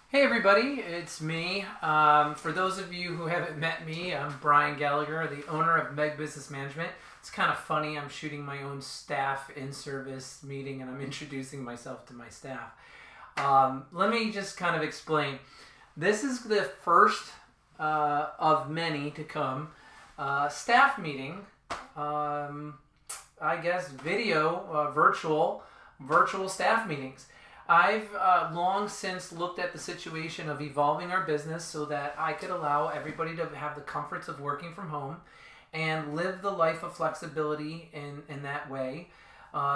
Hey everybody, it's me. For those of you who haven't met me, I'm Brian Gallagher, the owner of MEG Business Management. It's kind of funny, I'm shooting my own staff in-service meeting and I'm introducing myself to my staff. Let me just kind of explain. This is the first of many to come staff meeting, I guess video, virtual staff meetings. I've long since looked at the situation of evolving our business so that I could allow everybody to have the comforts of working from home and live the life of flexibility in that way.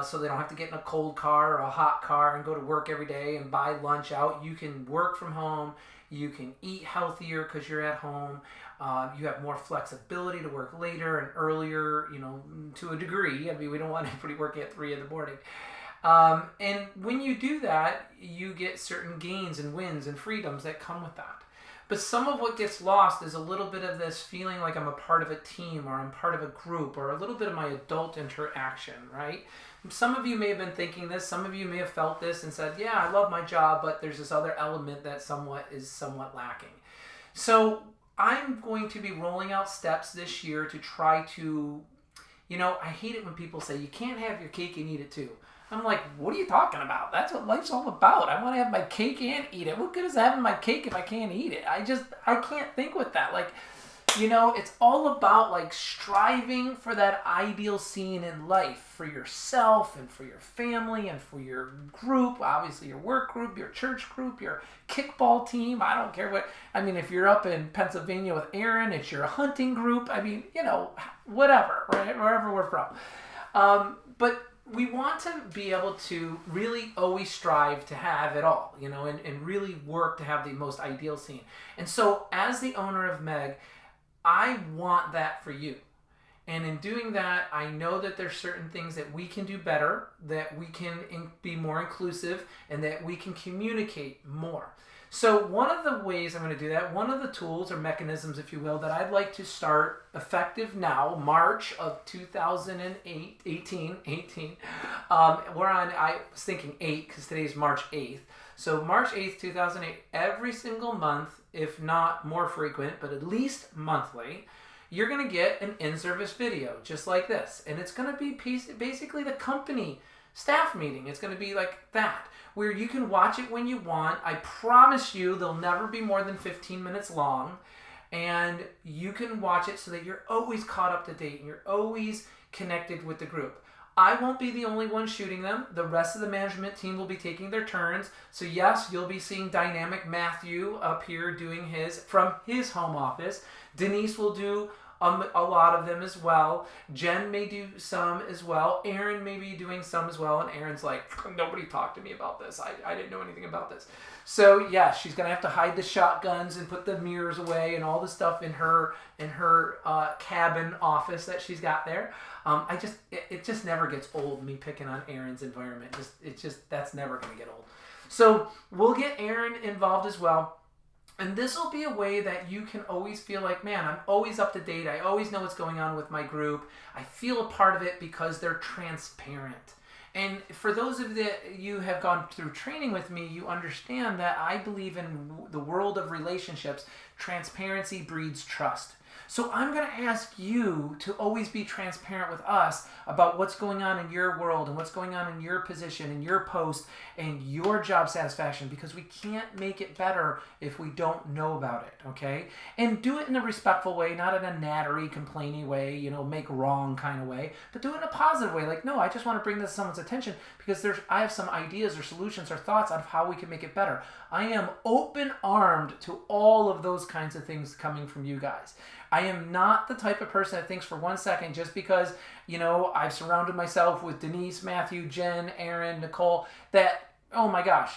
So they don't have to get in a cold car or a hot car and go to work every day and buy lunch out. You can work from home. You can eat healthier because you're at home. You have more flexibility to work later and earlier, to a degree. I mean, we don't want anybody working at 3 in the morning. And when you do that, you get certain gains and wins and freedoms that come with that. But some of what gets lost is a little bit of this feeling like I'm a part of a team or I'm part of a group or a little bit of my adult interaction, right? Some of you may have been thinking this, some of you may have felt this and said, yeah, I love my job, but there's this other element that is somewhat lacking. So I'm going to be rolling out steps this year to try to, I hate it when people say you can't have your cake and eat it too. I'm like, what are you talking about? That's what life's all about. I want to have my cake and eat it. What good is having my cake if I can't eat it? I can't think with that. It's all about striving for that ideal scene in life for yourself and for your family and for your group, obviously your work group, your church group, your kickball team. I don't care if you're up in Pennsylvania with Aaron, it's your hunting group. Whatever, right? Wherever we're from. But we want to be able to really always strive to have it all, and really work to have the most ideal scene. And so as the owner of MEG, I want that for you. And in doing that, I know that there's certain things that we can do better, that we can be more inclusive, and that we can communicate more. So one of the ways I'm going to do that, one of the tools or mechanisms, if you will, that I'd like to start effective now, March of 2018. I was thinking 8 because today's March 8th. So March 8th, 2008, every single month, if not more frequent, but at least monthly, you're going to get an in-service video just like this. And it's going to be basically the company staff meeting. It's going to be like that, where you can watch it when you want. I promise you they'll never be more than 15 minutes long. And you can watch it so that you're always caught up to date and you're always connected with the group. I won't be the only one shooting them. The rest of the management team will be taking their turns. So yes, you'll be seeing Dynamic Matthew up here doing his from his home office. Denise will do a lot of them as well. Jen may do some as well. Aaron may be doing some as well. And Aaron's like, nobody talked to me about this. I didn't know anything about this. So yeah, she's gonna have to hide the shotguns and put the mirrors away and all the stuff in her cabin office that she's got there. It just never gets old, me picking on Aaron's environment. That's never gonna get old. So we'll get Aaron involved as well. And this will be a way that you can always feel like, man, I'm always up to date. I always know what's going on with my group. I feel a part of it because they're transparent. And for those of you who have gone through training with me, you understand that I believe in the world of relationships, transparency breeds trust. So I'm going to ask you to always be transparent with us about what's going on in your world and what's going on in your position and your post and your job satisfaction, because we can't make it better if we don't know about it, okay? And do it in a respectful way, not in a nattery, complaining way, make wrong kind of way, but do it in a positive way. Like, no, I just want to bring this to someone's attention because I have some ideas or solutions or thoughts on how we can make it better. I am open-armed to all of those kinds of things coming from you guys. I am not the type of person that thinks for 1 second just because, I've surrounded myself with Denise, Matthew, Jen, Aaron, Nicole, that, oh my gosh,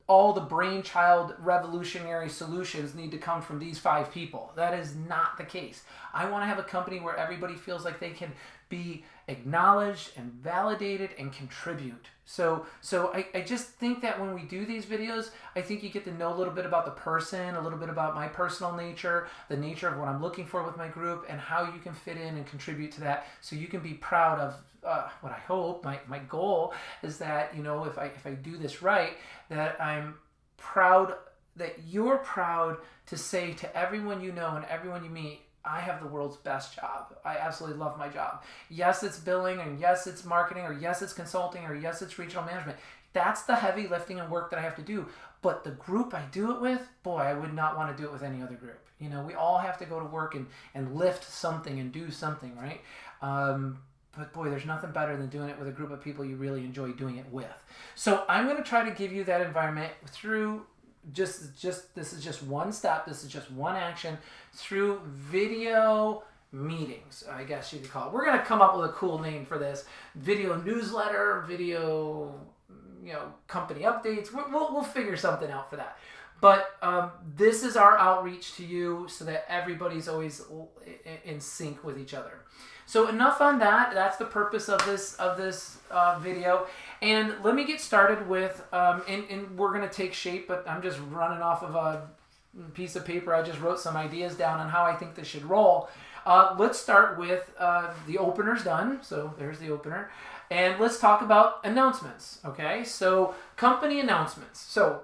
all the brainchild revolutionary solutions need to come from these 5 people. That is not the case. I want to have a company where everybody feels like they can be acknowledged and validated and contribute. So I just think that when we do these videos, I think you get to know a little bit about the person, a little bit about my personal nature, the nature of what I'm looking for with my group, and how you can fit in and contribute to that so you can be proud of what I hope, my goal is that, if I do this right, that I'm proud that you're proud to say to everyone you know and everyone you meet, I have the world's best job. I absolutely love my job. Yes, it's billing, and yes, it's marketing, or yes, it's consulting, or yes, it's regional management. That's the heavy lifting and work that I have to do. But the group I do it with, boy, I would not want to do it with any other group. You know, we all have to go to work and lift something and do something, right? But boy, there's nothing better than doing it with a group of people you really enjoy doing it with. So I'm going to try to give you that environment through just this is just one step. This is just one action through video meetings, I guess you could call it. We're going to come up with a cool name for this. Video newsletter, video, company updates. We'll figure something out for that. But this is our outreach to you so that everybody's always in sync with each other. So enough on that. That's the purpose of this video. And let me get started with, and we're going to take shape, but I'm just running off of a piece of paper. I just wrote some ideas down on how I think this should roll. Let's start with the opener's done. So there's the opener. And let's talk about announcements. Okay, so company announcements. So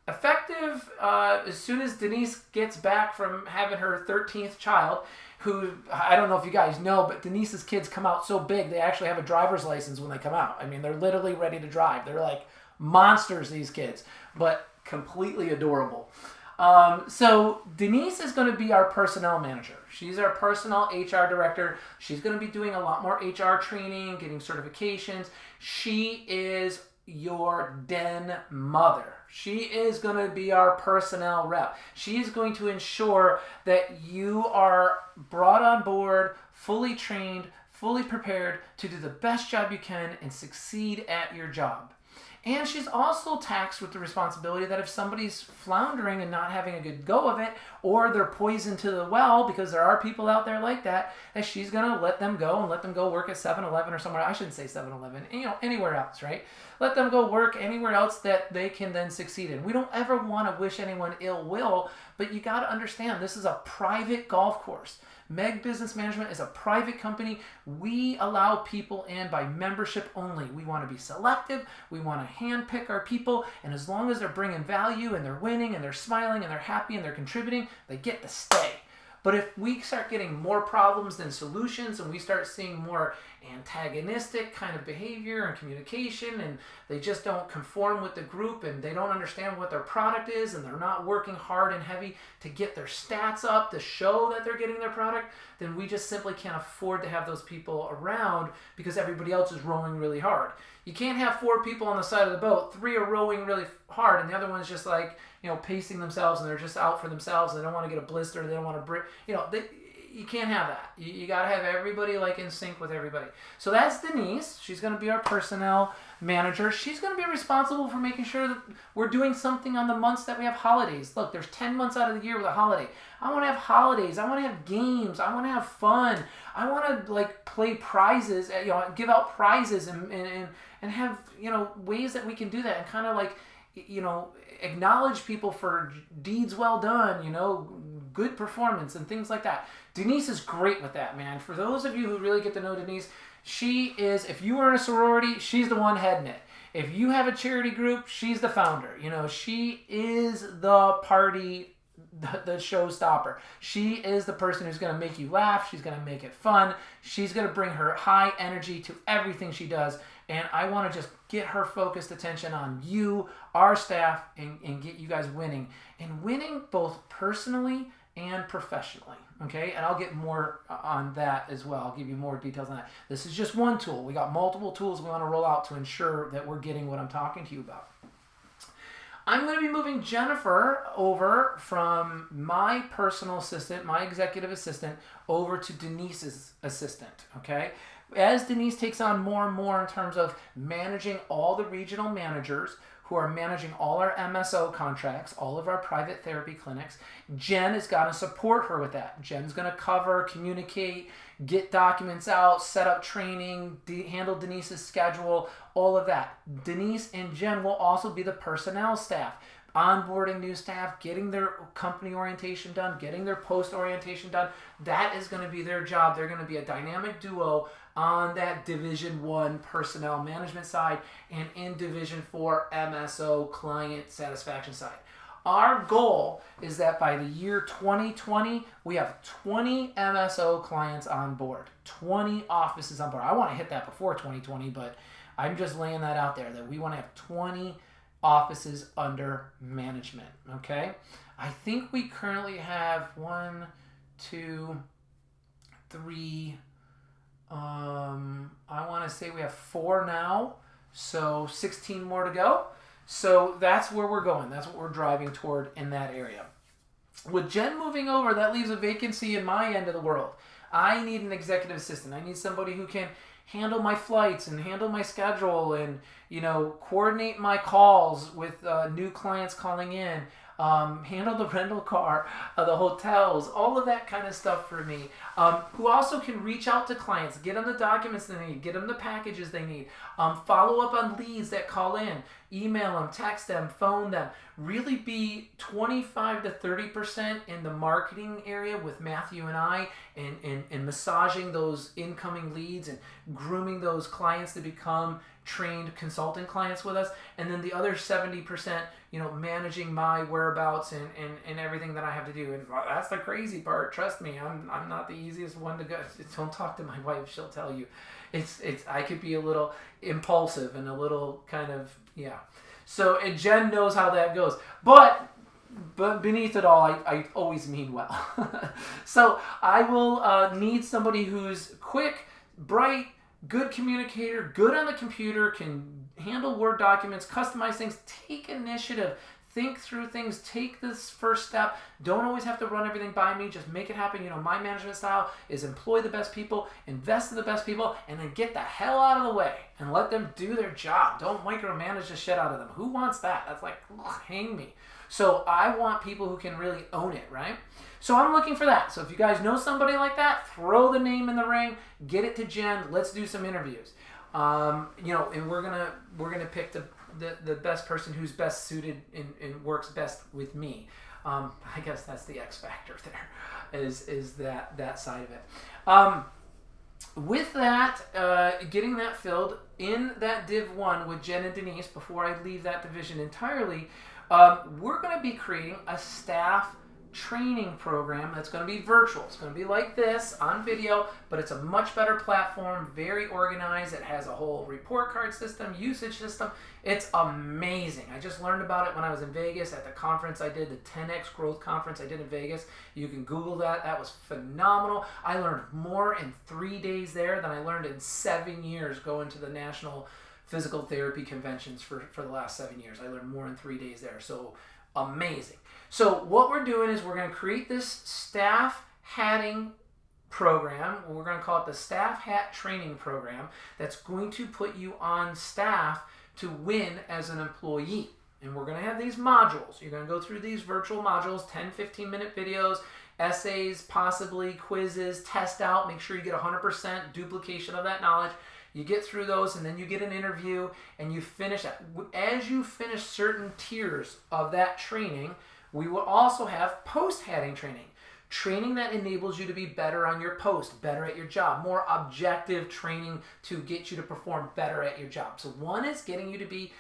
effective as soon as Denise gets back from having her 13th child, who, I don't know if you guys know, but Denise's kids come out so big, they actually have a driver's license when they come out. I mean, they're literally ready to drive. They're like monsters, these kids, but completely adorable. So Denise is going to be our personnel manager. She's our personnel HR director. She's going to be doing a lot more HR training, getting certifications. She is your den mother. She is going to be our personnel rep. She is going to ensure that you are brought on board, fully trained, fully prepared to do the best job you can and succeed at your job. And she's also taxed with the responsibility that if somebody's floundering and not having a good go of it, or they're poisoned to the well, because there are people out there like that she's going to let them go and let them go work at 7-Eleven or somewhere. I shouldn't say 7-Eleven, anywhere else, right? Let them go work anywhere else that they can then succeed in. We don't ever want to wish anyone ill will, but you got to understand this is a private golf course. MEG Business Management is a private company. We allow people in by membership only. We want to be selective. We want to handpick our people. And as long as they're bringing value and they're winning and they're smiling and they're happy and they're contributing, they get to stay. But if we start getting more problems than solutions and we start seeing more antagonistic kind of behavior and communication, and they just don't conform with the group and they don't understand what their product is and they're not working hard and heavy to get their stats up to show that they're getting their product, then we just simply can't afford to have those people around because everybody else is rowing really hard. You can't have 4 people on the side of the boat, 3 are rowing really hard and the other one's just like, pacing themselves and they're just out for themselves. They don't want to get a blister. They don't want to break. You can't have that. You got to have everybody like in sync with everybody. So that's Denise. She's going to be our personnel manager. She's going to be responsible for making sure that we're doing something on the months that we have holidays. Look, there's 10 months out of the year with a holiday. I want to have holidays. I want to have games. I want to have fun. I want to play prizes, give out prizes and have, ways that we can do that and kind of acknowledge people for deeds well done, good performance and things like that. Denise is great with that, man. For those of you who really get to know Denise, she is, if you are in a sorority, she's the one heading it. If you have a charity group, she's the founder. She is the party, the showstopper. She is the person who's going to make you laugh. She's going to make it fun. She's going to bring her high energy to everything she does. And I want to just get her focused attention on you, our staff, and get you guys winning. And winning both personally and professionally. Okay? And I'll get more on that as well. I'll give you more details on that. This is just one tool. We got multiple tools we want to roll out to ensure that we're getting what I'm talking to you about. I'm going to be moving Jennifer over from my personal assistant, my executive assistant, over to Denise's assistant. Okay? As Denise takes on more and more in terms of managing all the regional managers who are managing all our MSO contracts, all of our private therapy clinics, Jen is going to support her with that. Jen's going to cover, communicate, get documents out, set up training, handle Denise's schedule, all of that. Denise and Jen will also be the personnel staff, onboarding new staff, getting their company orientation done, getting their post orientation done. That is going to be their job. They're going to be a dynamic duo on that Division 1 personnel management side and in Division 4 MSO client satisfaction side. Our goal is that by the year 2020, we have 20 MSO clients on board, 20 offices on board. I want to hit that before 2020, but I'm just laying that out there, that we want to have 20 offices under management, okay? I think we currently have 1, 2, 3, I want to say we have 4 now, so 16 more to go. So that's where we're going. That's what we're driving toward in that area. With Jen moving over, that leaves a vacancy in my end of the world. I need an executive assistant. I need somebody who can handle my flights and handle my schedule and, coordinate my calls with new clients calling in, handle the rental car, the hotels, all of that kind of stuff for me, who also can reach out to clients, get them the documents they need, get them the packages they need, follow up on leads that call in, email them, text them, phone them, really be 25 to 30% in the marketing area with Matthew and I, and massaging those incoming leads and grooming those clients to become trained consultant clients with us, and then the other 70%, managing my whereabouts and everything that I have to do. And that's the crazy part. Trust me, I'm not the easiest one to go. Don't talk to my wife; she'll tell you. It's I could be a little impulsive and a little kind of So and Jen knows how that goes, but beneath it all, I always mean well. So I will need somebody who's quick, bright, good communicator, good on the computer, can handle Word documents, customize things, take initiative, think through things, take this first step. Don't always have to run everything by me, just make it happen. My management style is employ the best people, invest in the best people, and then get the hell out of the way and let them do their job. Don't micromanage the shit out of them. Who wants that? That's like, hang me. So I want people who can really own it, right? So I'm looking for that. So if you guys know somebody like that, throw the name in the ring, get it to Jen. Let's do some interviews. And we're gonna pick the best person who's best suited and works best with me. I guess that's the X factor there, is that side of it. With that, getting that filled in that Div 1 with Jen and Denise, before I leave that division entirely, we're going to be creating a staff training program that's going to be virtual. It's going to be like this on video, but it's a much better platform, very organized. It has a whole report card system, usage system. It's amazing. I just learned about it when I was in Vegas at the conference I did, the 10X Growth Conference I did in Vegas. You can Google that. That was phenomenal. I learned more in 3 days there than I learned in 7 years going to the National Physical Therapy Conventions for the last 7 years. I learned more in 3 days there. So amazing. So what we're doing is we're going to create this staff hatting program. We're going to call it the Staff Hat Training Program, that's going to put you on staff to win as an employee. And we're going to have these modules. You're going to go through these virtual modules, 10, 15-minute videos, essays, possibly quizzes, test out, make sure you get 100% duplication of that knowledge. You get through those, and then you get an interview, and you finish that. As you finish certain tiers of that training, we will also have post-hatting training that enables you to be better on your post, better at your job, more objective training to get you to perform better at your job. So one is getting you to be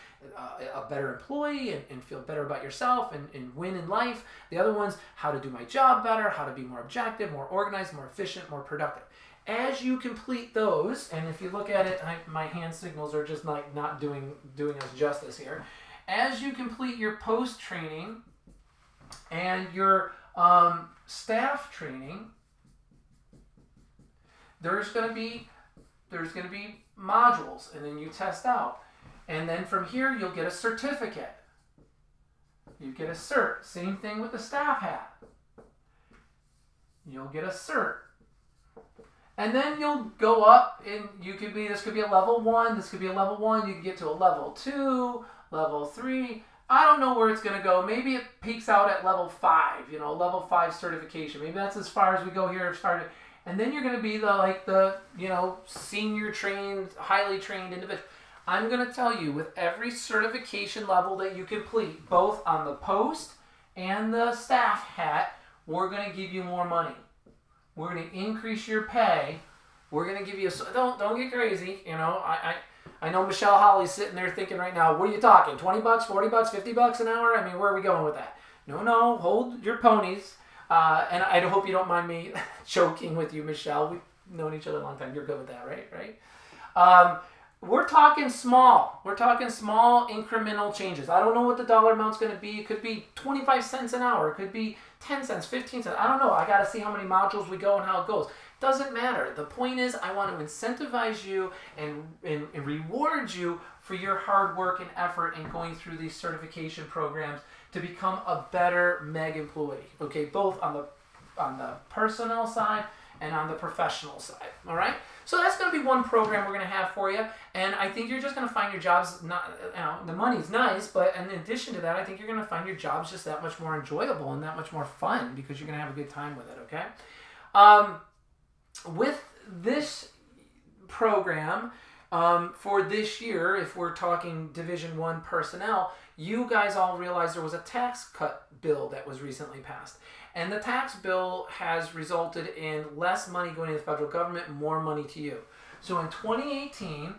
a better employee and feel better about yourself and win in life. The other one's how to do my job better, how to be more objective, more organized, more efficient, more productive. As you complete those, and if you look at it, my hand signals are just not doing us justice here. As you complete your post training and your staff training, there's going to be modules, and then you test out, and then from here you'll get a certificate. You get a cert. Same thing with the staff hat. You'll get a cert. And then you'll go up, and this could be a level 1, this could be a level 1, you can get to a level 2, level 3. I don't know where it's going to go. Maybe it peaks out at level 5, level 5 certification. Maybe that's as far as we go here. And then you're going to be the senior trained, highly trained individual. I'm going to tell you, with every certification level that you complete, both on the post and the staff hat, we're going to give you more money. We're going to increase your pay. We're going to give you don't get crazy. I know Michelle Holly's sitting there thinking right now, what are you talking? $20, $40, $50 an hour? I mean, where are we going with that? No, hold your ponies. And I hope you don't mind me joking with you, Michelle. We've known each other a long time. You're good with that, right? We're talking small. We're talking small incremental changes. I don't know what the dollar amount's going to be. It could be 25 cents an hour. It could be 10 cents, 15 cents. I don't know. I got to see how many modules we go and how it goes. Doesn't matter. The point is I want to incentivize you and reward you for your hard work and effort in going through these certification programs to become a better MEG employee. Okay, both on the personnel side and on the professional side. All right? So that's going to be one program we're going to have for you, and I think you're just going to find your jobs the money's nice, but in addition to that, I think you're going to find your jobs just that much more enjoyable and that much more fun because you're going to have a good time with it, okay? With this program, for this year, if we're talking Division 1 personnel, you guys all realize there was a tax cut bill that was recently passed. And the tax bill has resulted in less money going to the federal government, more money to you. So in 2018,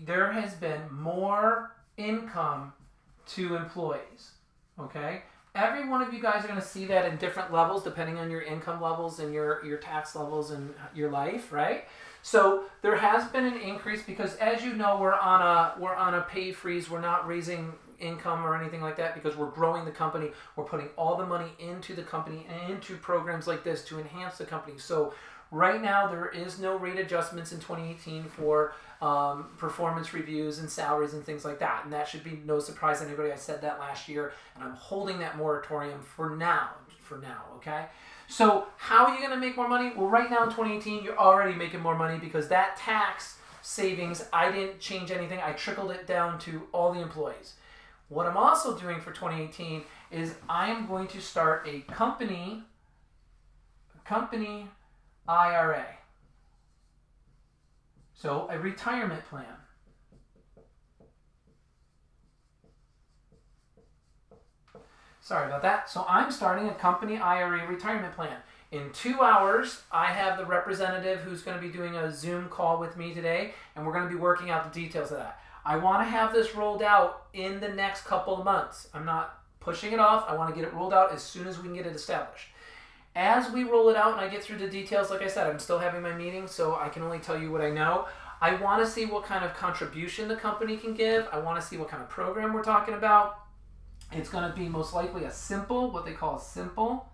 there has been more income to employees, okay? Every one of you guys are going to see that in different levels depending on your income levels and your tax levels and your life, right? So there has been an increase because, as you know, we're on a pay freeze. We're not raising income or anything like that because we're growing the company. We're putting all the money into the company and into programs like this to enhance the company. So right now there is no rate adjustments in 2018 for performance reviews and salaries and things like that. And that should be no surprise to anybody. I said that last year, and I'm holding that moratorium for now, okay? So how are you going to make more money? Well, right now in 2018, you're already making more money because that tax savings, I didn't change anything. I trickled it down to all the employees. What I'm also doing for 2018 is I am going to start a company IRA. So a retirement plan. Sorry about that. So I'm starting a company IRA retirement plan. In 2 hours, I have the representative who's going to be doing a Zoom call with me today, and we're going to be working out the details of that. I want to have this rolled out in the next couple of months. I'm not pushing it off. I want to get it rolled out as soon as we can get it established. As we roll it out and I get through the details, like I said, I'm still having my meeting, so I can only tell you what I know. I want to see what kind of contribution the company can give. I want to see what kind of program we're talking about. It's going to be most likely what they call a simple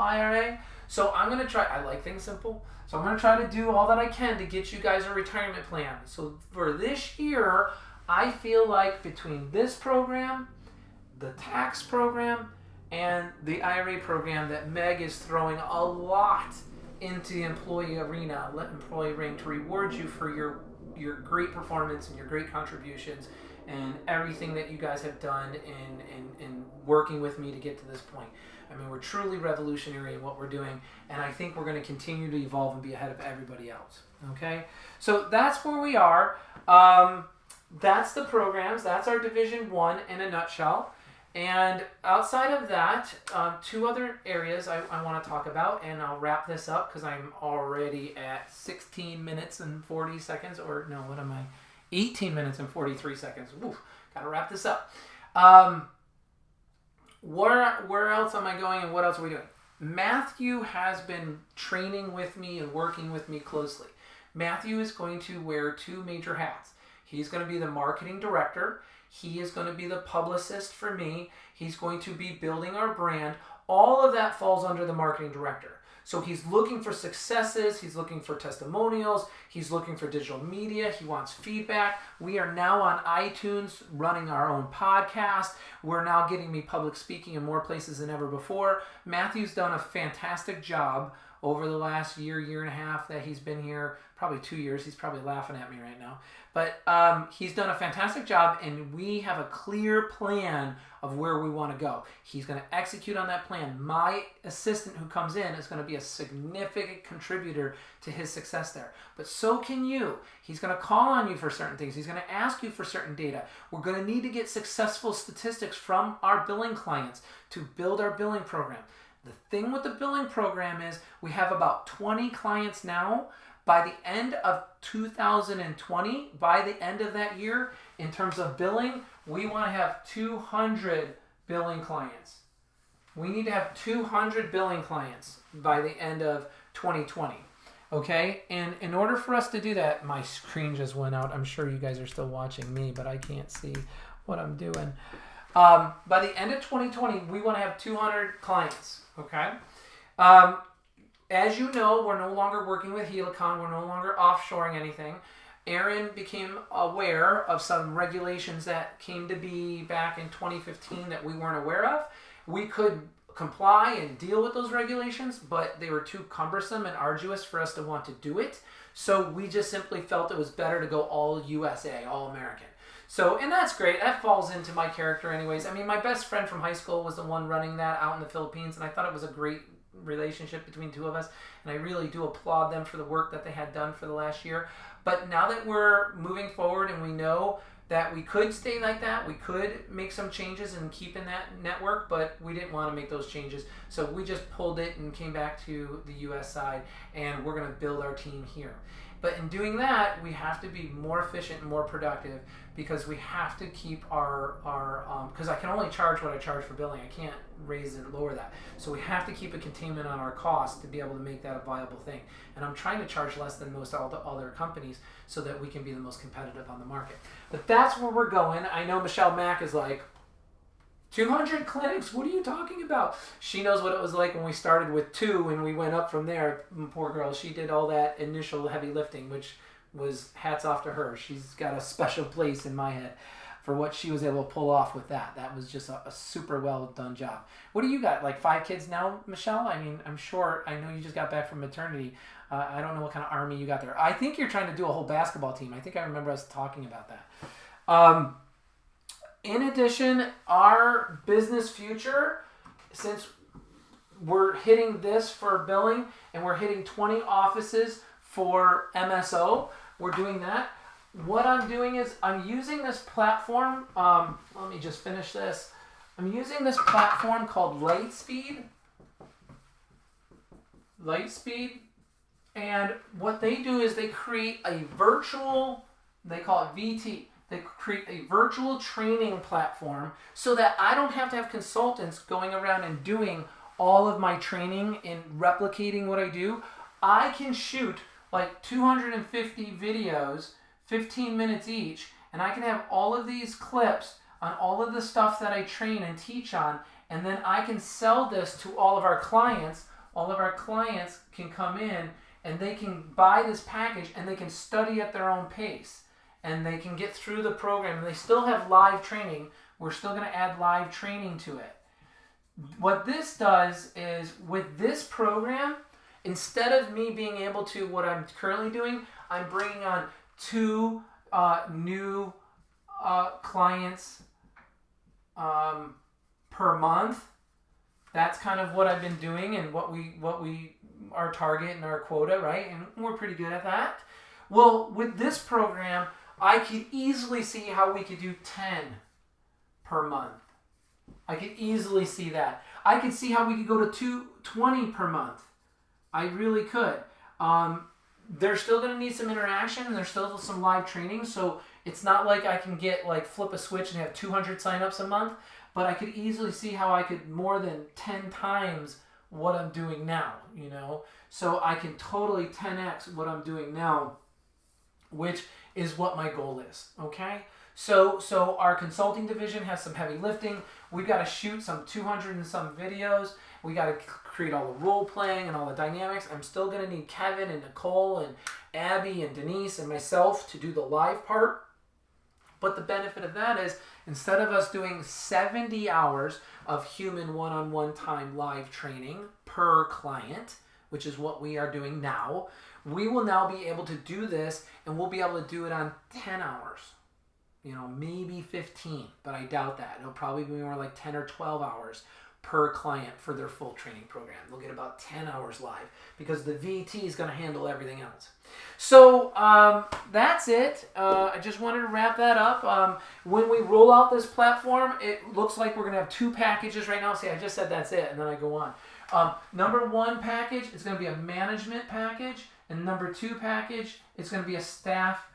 IRA. So I'm going to try, I like things simple. So I'm going to try to do all that I can to get you guys a retirement plan. So for this year, I feel like between this program, the tax program, and the IRA program that MEG is throwing a lot into the employee arena, employee ring, to reward you for your great performance and your great contributions and everything that you guys have done in working with me to get to this point. I mean, we're truly revolutionary in what we're doing, and I think we're going to continue to evolve and be ahead of everybody else. Okay? So that's where we are. That's the programs. That's our Division 1 in a nutshell. And outside of that, 2 other areas I want to talk about, and I'll wrap this up because I'm already at 16 minutes and 40 seconds, or no, what am I? 18 minutes and 43 seconds. Oof, gotta wrap this up. Where else am I going and what else are we doing? Matthew has been training with me and working with me closely. Matthew is going to wear 2 major hats. He's going to be the marketing director. He is going to be the publicist for me. He's going to be building our brand. All of that falls under the marketing director. So he's looking for successes. He's looking for testimonials. He's looking for digital media. He wants feedback. We are now on iTunes running our own podcast. We're now getting me public speaking in more places than ever before. Matthew's done a fantastic job over the last year and a half that he's been here, probably 2 years. He's probably laughing at me right now. But he's done a fantastic job, and we have a clear plan of where we want to go. He's going to execute on that plan. My assistant who comes in is going to be a significant contributor to his success there. But so can you. He's going to call on you for certain things. He's going to ask you for certain data. We're going to need to get successful statistics from our billing clients to build our billing program. The thing with the billing program is we have about 20 clients now By the end of 2020, by the end of that year, in terms of billing, we want to have 200 billing clients. We need to have 200 billing clients by the end of 2020. Okay, and in order for us to do that, my screen just went out. I'm sure you guys are still watching me, but I can't see what I'm doing. By the end of 2020, we want to have 200 clients. Okay. As you know, we're no longer working with Helicon. We're no longer offshoring anything. Aaron became aware of some regulations that came to be back in 2015 that we weren't aware of. We could comply and deal with those regulations, but they were too cumbersome and arduous for us to want to do it. So we just simply felt it was better to go all USA, all American. So, and that's great. That falls into my character anyways. I mean, my best friend from high school was the one running that out in the Philippines, and I thought it was a great relationship between two of us, and I really do applaud them for the work that they had done for the last year. But now that we're moving forward and we know that we could stay like that, we could make some changes and keep in that network, but we didn't want to make those changes. So we just pulled it and came back to the US side, and we're going to build our team here. But in doing that, we have to be more efficient and more productive, because we have to keep our because I can only charge what I charge for billing. I can't raise and lower that. So we have to keep a containment on our costs to be able to make that a viable thing. And I'm trying to charge less than most all the other companies so that we can be the most competitive on the market. But that's where we're going. I know Michelle Mack is like, 200 clinics? What are you talking about? She knows what it was like when we started with 2 and we went up from there. Poor girl. She did all that initial heavy lifting, which was hats off to her. She's got a special place in my head for what she was able to pull off with that. That was just a super well done job. What do you got? Like 5 kids now, Michelle? I mean, I'm sure, I know you just got back from maternity. I don't know what kind of army you got there. I think you're trying to do a whole basketball team. I think I remember us talking about that. In addition, our business future, since we're hitting this for billing and we're hitting 20 offices for MSO, we're doing that. What I'm doing is I'm using this platform. Let me just finish this. I'm using this platform called Lightspeed. And what they do is they create a virtual, they call it VT. They create a virtual training platform so that I don't have to have consultants going around and doing all of my training and replicating what I do. I can shoot like 250 videos, 15 minutes each, and I can have all of these clips on all of the stuff that I train and teach on, and then I can sell this to all of our clients. All of our clients can come in and they can buy this package and they can study at their own pace. And they can get through the program, and they still have live training. We're still going to add live training to it. What this does is, with this program, instead of me being able to, what I'm currently doing, I'm bringing on 2 new clients per month. That's kind of what I've been doing and what we our target and our quota, right? And we're pretty good at that. Well, with this program, I could easily see how we could do 10 per month. I could easily see that. I could see how we could go to 20 per month. I really could. They're still going to need some interaction, and there's still some live training, so it's not like I can get like flip a switch and have 200 signups a month, but I could easily see how I could more than 10 times what I'm doing now, you know? So I can totally 10x what I'm doing now, which is what my goal is, okay? So our consulting division has some heavy lifting. We've got to shoot some 200 and some videos. We got to create all the role playing and all the dynamics. I'm still going to need Kevin and Nicole and Abby and Denise and myself to do the live part. But the benefit of that is, instead of us doing 70 hours of human one-on-one time live training per client, which is what we are doing now, we will now be able to do this, and we'll be able to do it on 10 hours. You know, maybe 15, but I doubt that. It'll probably be more like 10 or 12 hours per client for their full training program. They'll get about 10 hours live because the VT is going to handle everything else. So that's it. I just wanted to wrap that up. When we roll out this platform, it looks like we're going to have 2 packages right now. See, I just said that's it, and then I go on. Number 1 package is going to be a management package, And number 2 package, it's going to be a staff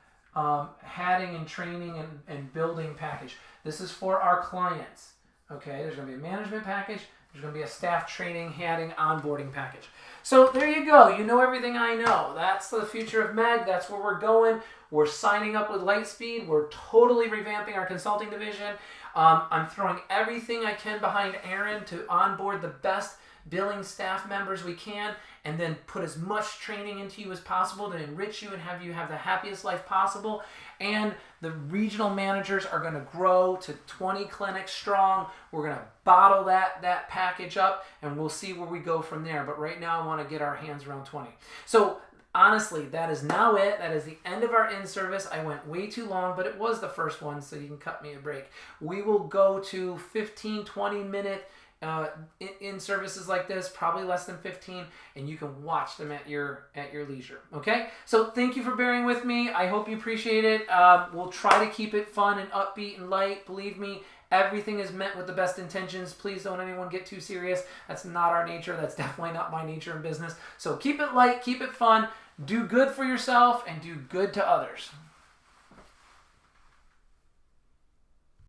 hatting and training and building package. This is for our clients. Okay, there's going to be a management package. There's going to be a staff training, hatting, onboarding package. So there you go. You know everything I know. That's the future of MEG. That's where we're going. We're signing up with Lightspeed. We're totally revamping our consulting division. I'm throwing everything I can behind Aaron to onboard the best billing staff members we can, and then put as much training into you as possible to enrich you and have you have the happiest life possible. And the regional managers are going to grow to 20 clinics strong. We're going to bottle that package up, and we'll see where we go from there. But right now I want to get our hands around 20. So honestly, that is now it. That is the end of our in-service. I went way too long, but it was the first one, so you can cut me a break. We will go to 15, 20-minute in services like this, probably less than 15, and you can watch them at your leisure. Okay, so thank you for bearing with me. I hope you appreciate it. We'll try to keep it fun and upbeat and light. Believe me, everything is meant with the best intentions. Please don't anyone get too serious. That's not our nature. That's definitely not my nature in business. So keep it light, keep it fun, do good for yourself, and do good to others.